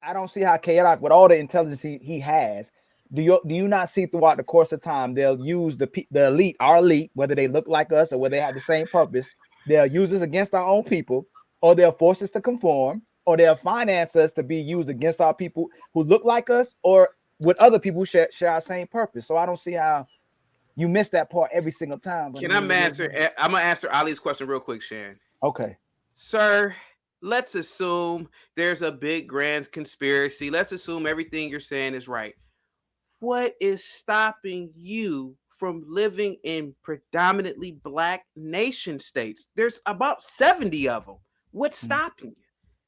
I don't see how K-Rock, with all the intelligence he has, do you not see throughout the course of time they'll use the elite, our elite, whether they look like us or whether they have the same purpose, they'll use us against our own people, or they'll force us to conform, or they'll finance us to be used against our people who look like us or with other people who share our same purpose. So I don't see how you miss that part every single time. Can I answer? I'm gonna answer Ali's question real quick, Shan. Okay, sir. Let's assume there's a big grand conspiracy. Let's assume everything you're saying is right. What is stopping you from living in predominantly black nation states? There's about 70 of them. What's stopping you?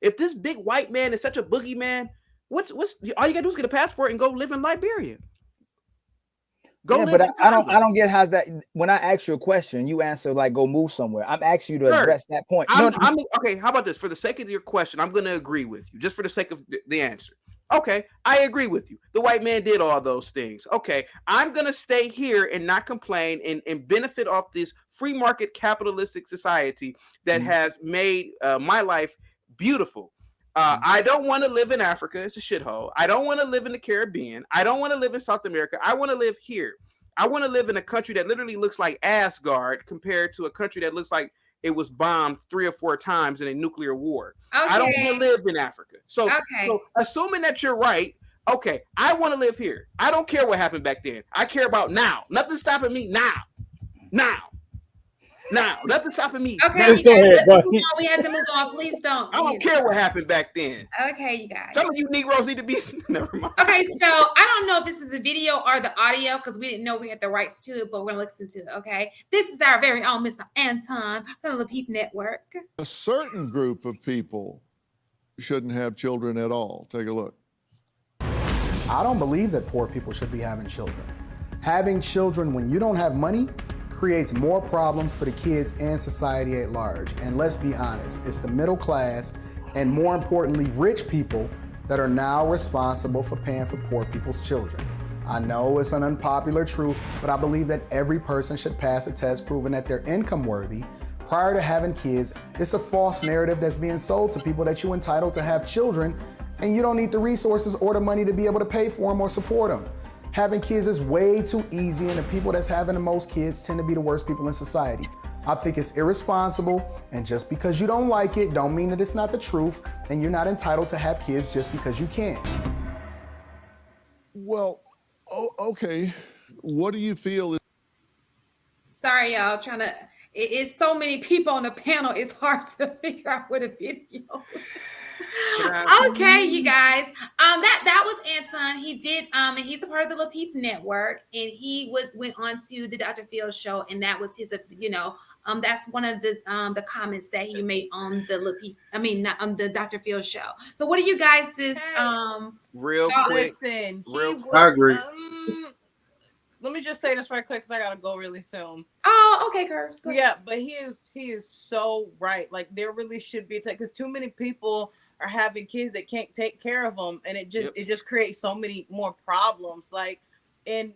If this big white man is such a boogeyman, what's all you gotta do is get a passport and go live in Liberia. But I don't get how's that. When I ask you a question, you answer like go move somewhere. I'm asking you to address that point. Okay, how about this? For the sake of your question, I'm going to agree with you, just for the sake of the answer. Okay, I agree with you. The white man did all those things. Okay, I'm going to stay here and not complain and benefit off this free market capitalistic society that has made my life beautiful. I don't want to live in Africa. It's a shithole. I don't want to live in the Caribbean. I don't want to live in South America. I want to live here. I want to live in a country that literally looks like Asgard compared to a country that looks like it was bombed 3 or 4 times in a nuclear war. Okay. I don't want to live in Africa. So assuming that you're right, okay, I want to live here. I don't care what happened back then. I care about now. Nothing's stopping me now. Now, nothing's stopping me. Okay, you guys, we had to move on. Please don't. I don't care what happened back then. Okay, you guys. Some of you Negroes need to be. Never mind. Okay, so I don't know if this is a video or the audio because we didn't know we had the rights to it, but we're gonna listen to it. Okay, this is our very own Mr. Anton from the Lapeef Network. A certain group of people shouldn't have children at all. Take a look. I don't believe that poor people should be having children. Having children when you don't have money creates more problems for the kids and society at large. And let's be honest, it's the middle class and more importantly, rich people that are now responsible for paying for poor people's children. I know it's an unpopular truth, but I believe that every person should pass a test proving that they're income worthy prior to having kids. It's a false narrative that's being sold to people that you're entitled to have children and you don't need the resources or the money to be able to pay for them or support them. Having kids is way too easy, and the people that's having the most kids tend to be the worst people in society. I think it's irresponsible, and just because you don't like it, don't mean that it's not the truth, and you're not entitled to have kids just because you can. Well, okay. What do you feel? Sorry, y'all, it is so many people on the panel, it's hard to figure out what a video. Okay, you guys. That was Anton. He did and he's a part of the Lapeef Network, and he went on to the Dr. Phil show, and that was his that's one of the comments that he made on the not on the Dr. Phil show. So what are you guys real quick? Listen, I agree. Let me just say this right quick because I gotta go really soon. Oh, okay, Curves. Yeah, but he is so right. Like there really should be because too many people are having kids that can't take care of them, and it just creates so many more problems. Like, and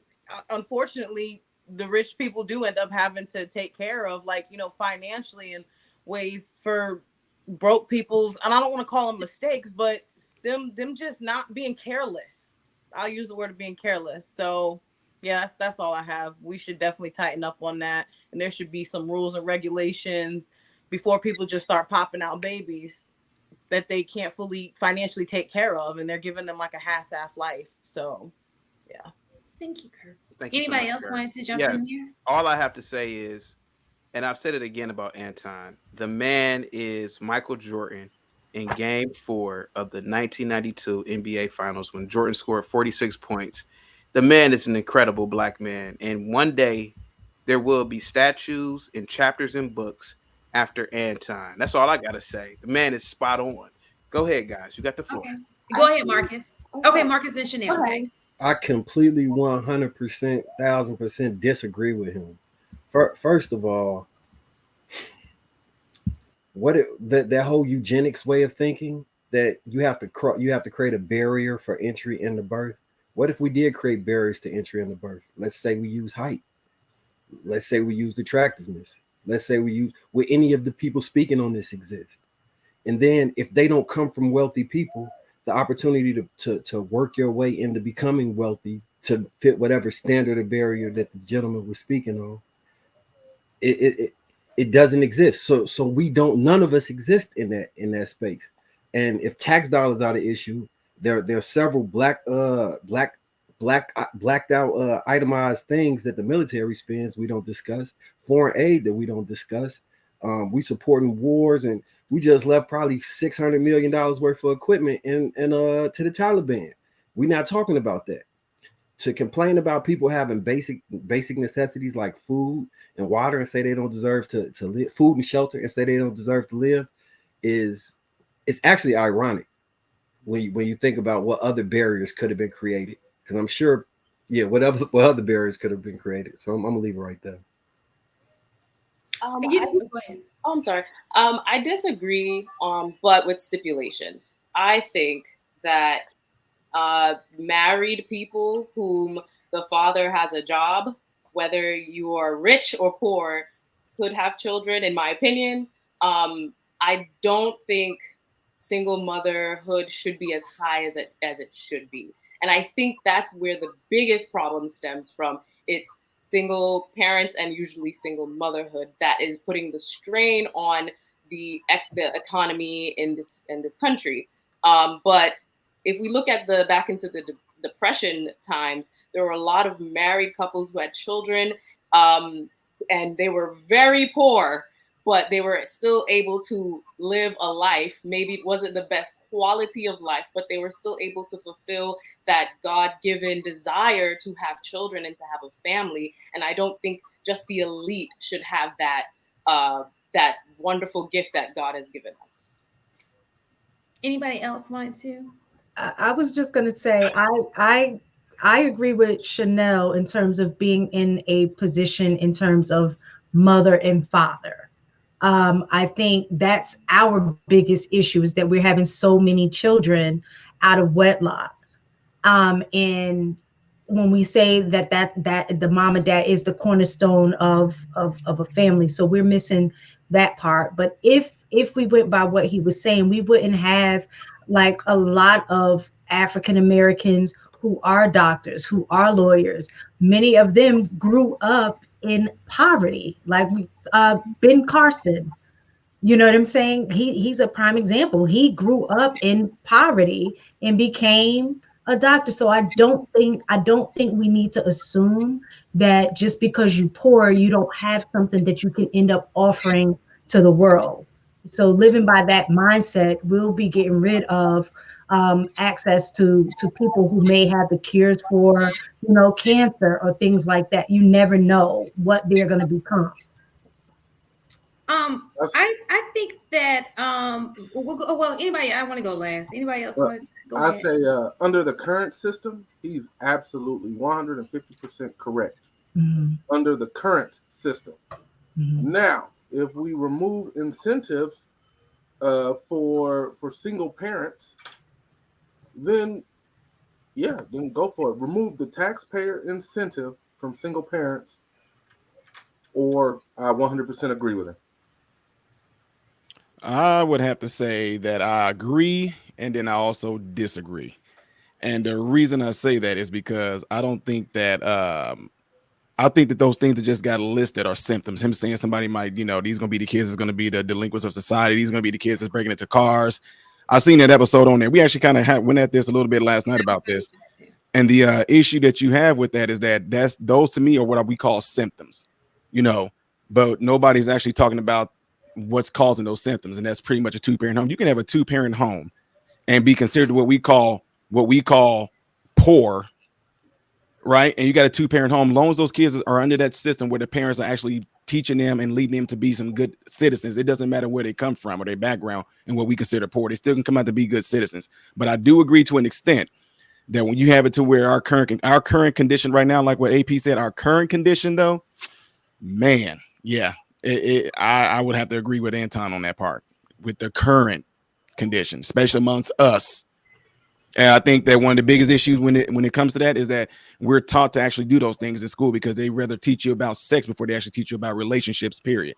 unfortunately, the rich people do end up having to take care of, like, financially in ways for broke people's. And I don't want to call them mistakes, but them just not being careless. I'll use the word of being careless. So yeah, that's all I have. We should definitely tighten up on that, and there should be some rules and regulations before people just start popping out babies that they can't fully financially take care of, and they're giving them like a half-assed life. So, yeah. Thank you, Curves. Anybody else wanted to jump in here? All I have to say is, and I've said it again about Anton, the man is Michael Jordan in Game 4 of the 1992 NBA Finals when Jordan scored 46 points. The man is an incredible black man, and one day there will be statues and chapters in books after Anton. That's all I gotta say. The man is spot on. Go ahead, guys. You got the floor. Okay. Go ahead, Marcus. Okay, Marcus and Chanel. Okay. I completely 100%, 1000% disagree with him. First of all, that whole eugenics way of thinking that you have to create a barrier for entry into birth. What if we did create barriers to entry into birth? Let's say we use height. Let's say we use attractiveness. Let's say we use where any of the people speaking on this exist. And then if they don't come from wealthy people, the opportunity to work your way into becoming wealthy to fit whatever standard or barrier that the gentleman was speaking on, it doesn't exist. So we don't, none of us exist in that space. And if tax dollars are the issue, there are several blacked out itemized things that the military spends we don't discuss, foreign aid that we don't discuss. We supporting wars, and we just left probably $600 million worth of equipment to the Taliban. We're not talking about that. To complain about people having basic necessities like food and water and say they don't deserve to live, food and shelter, and say they don't deserve to live, it's actually ironic when you think about what other barriers could have been created. Because I'm sure, what other barriers could have been created. So I'm gonna leave it right there. Go ahead. I'm sorry. I disagree, but with stipulations. I think that married people whom the father has a job, whether you are rich or poor, could have children, in my opinion. I don't think single motherhood should be as high as it should be. And I think that's where the biggest problem stems from. It's single parents and usually single motherhood that is putting the strain on the economy in this country. But if we look at back into the Depression times, there were a lot of married couples who had children, and they were very poor, but they were still able to live a life. Maybe it wasn't the best quality of life, but they were still able to fulfill that God-given desire to have children and to have a family. And I don't think just the elite should have that wonderful gift that God has given us. Anybody else wanted to? I was just going to say, I agree with Chanel in terms of being in a position in terms of mother and father. I think that's our biggest issue, is that we're having so many children out of wedlock. And when we say that the mom and dad is the cornerstone of a family, so we're missing that part. But if we went by what he was saying, we wouldn't have like a lot of African Americans who are doctors, who are lawyers. Many of them grew up in poverty, like Ben Carson. You know what I'm saying? He's a prime example. He grew up in poverty and became a doctor. So I don't think we need to assume that just because you're poor, you don't have something that you can end up offering to the world. So living by that mindset, we'll be getting rid of access to people who may have the cures for, cancer or things like that. You never know what they're going to become. I think that we'll go. Well, anybody, I want to go last. Anybody else want to go ahead? I say under the current system, he's absolutely 150% correct. Mm-hmm. Under the current system. Mm-hmm. Now, if we remove incentives for single parents, then go for it. Remove the taxpayer incentive from single parents, or I 100% agree with him. I would have to say that I agree, and then I also disagree. And the reason I say that is because I don't think that I think that those things that just got listed are symptoms. Him saying somebody might, these going to be the kids that's going to be the delinquents of society. These going to be the kids that's breaking into cars. I seen that episode on there. We actually kind of went at this a little bit last night about this. And the issue that you have with that is that those to me are what we call symptoms, but nobody's actually talking about what's causing those symptoms. And that's pretty much a two-parent home. You can have a two-parent home and be considered what we call poor, right? And you got a two-parent home. As long as those kids are under that system where the parents are actually teaching them and leading them to be some good citizens, it doesn't matter where they come from or their background and what we consider poor. They still can come out to be good citizens. But I do agree to an extent that when you have it to where our current condition right now, like what AP said, our current condition though, man, yeah, I would have to agree with Anton on that part with the current condition, especially amongst us. And I think that one of the biggest issues when it comes to that is that we're taught to actually do those things in school because they rather teach you about sex before they actually teach you about relationships, period.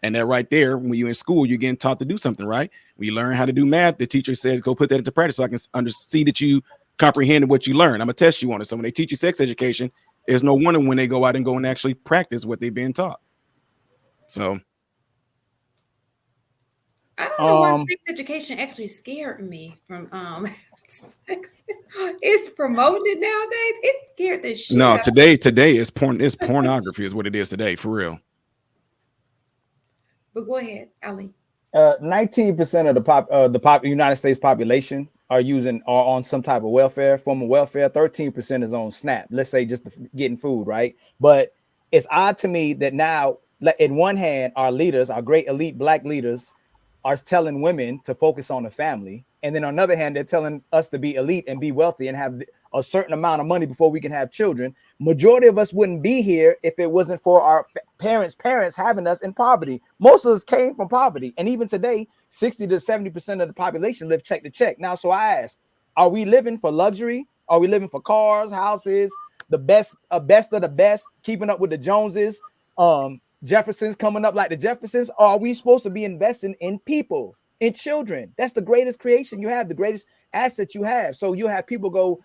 And that right there, when you're in school, you're getting taught to do something, right? When you learn how to do math, the teacher says, go put that into practice so I can see that you comprehended what you learned. I'm gonna test you on it. So when they teach you sex education, there's no wonder when they go out and actually practice what they've been taught. So I don't know why sex education actually scared me from sex. It's promoted nowadays. It scared the shit no, out today is porn. It's pornography is what it is today, for real. But go ahead, Ali. 19% of the United States population are on some type of form of welfare. 13% is on SNAP. Let's say just getting food, right? But it's odd to me that now, in one hand, our leaders, our great elite black leaders, are telling women to focus on the family, and then on the other hand, they're telling us to be elite and be wealthy and have a certain amount of money before we can have children. Majority of us wouldn't be here if it wasn't for our parents having us in poverty. Most of us came from poverty, and even today, 60 to 70% of the population live check to check. Now, so I ask, are we living for luxury? Are we living for cars, houses, the best of the best, keeping up with the Joneses? Jeffersons coming up like the Jeffersons? Or are we supposed to be investing in people, in children? That's the greatest creation you have, the greatest asset you have. So you have people go,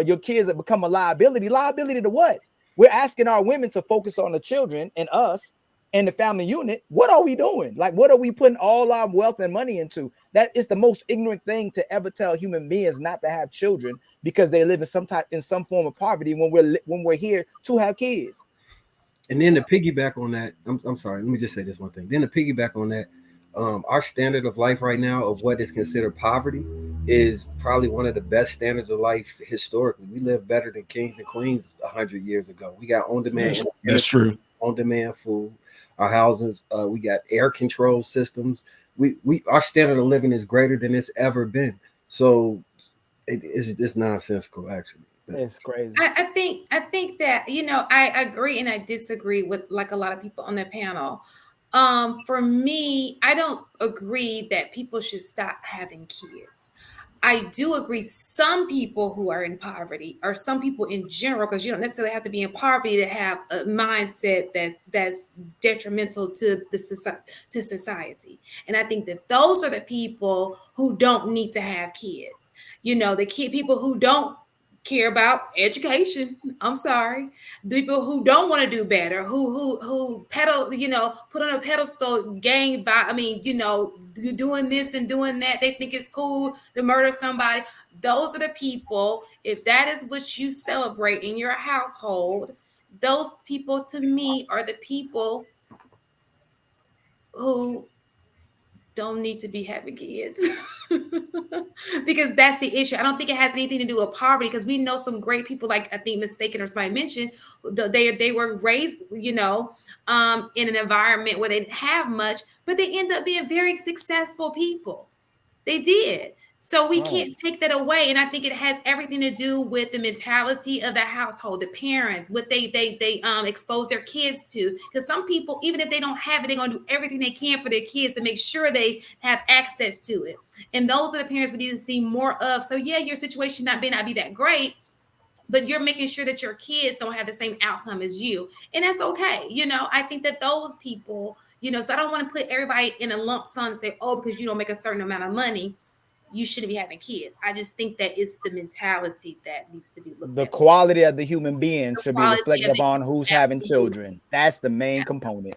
your kids have become a liability. Liability to what? We're asking our women to focus on the children and us and the family unit. What are we doing? Like, what are we putting all our wealth and money into? That is the most ignorant thing to ever tell human beings, not to have children because they live in some form of poverty when we're here to have kids. And then to piggyback on that, I'm sorry, let me just say this one thing. Then to piggyback on that, our standard of life right now of what is considered poverty is probably one of the best standards of life historically. We live better than kings and queens 100 years ago. We got on-demand. That's true. On-demand food. Our houses, we got air control systems. Our standard of living is greater than it's ever been. So it's just nonsensical, actually. It's crazy. I think that, I agree and I disagree with like a lot of people on the panel. For me, I don't agree that people should stop having kids. I do agree some people who are in poverty, or some people in general, because you don't necessarily have to be in poverty to have a mindset that's detrimental to society. And I think that those are the people who don't need to have kids. The people who don't care about education. I'm sorry. The people who don't want to do better, who pedal, put on a pedestal gang by, doing this and doing that. They think it's cool to murder somebody. Those are the people, if that is what you celebrate in your household, those people to me are the people who don't need to be having kids. Because that's the issue. I don't think it has anything to do with poverty, because we know some great people, like I think Mistaken or somebody mentioned, they were raised, in an environment where they didn't have much, but they end up being very successful people. They did. So we can't take that away. And I think it has everything to do with the mentality of the household, the parents, what they expose their kids to. Because some people, even if they don't have it, they're going to do everything they can for their kids to make sure they have access to it. And those are the parents we need to see more of. So yeah, your situation may not be that great, but you're making sure that your kids don't have the same outcome as you. And that's okay. I think that those people, so I don't want to put everybody in a lump sum and say, oh, because you don't make a certain amount of money, you shouldn't be having kids. I just think that it's the mentality that needs to be looked at. The quality of the human beings should be reflected upon who's having children. That's the main component.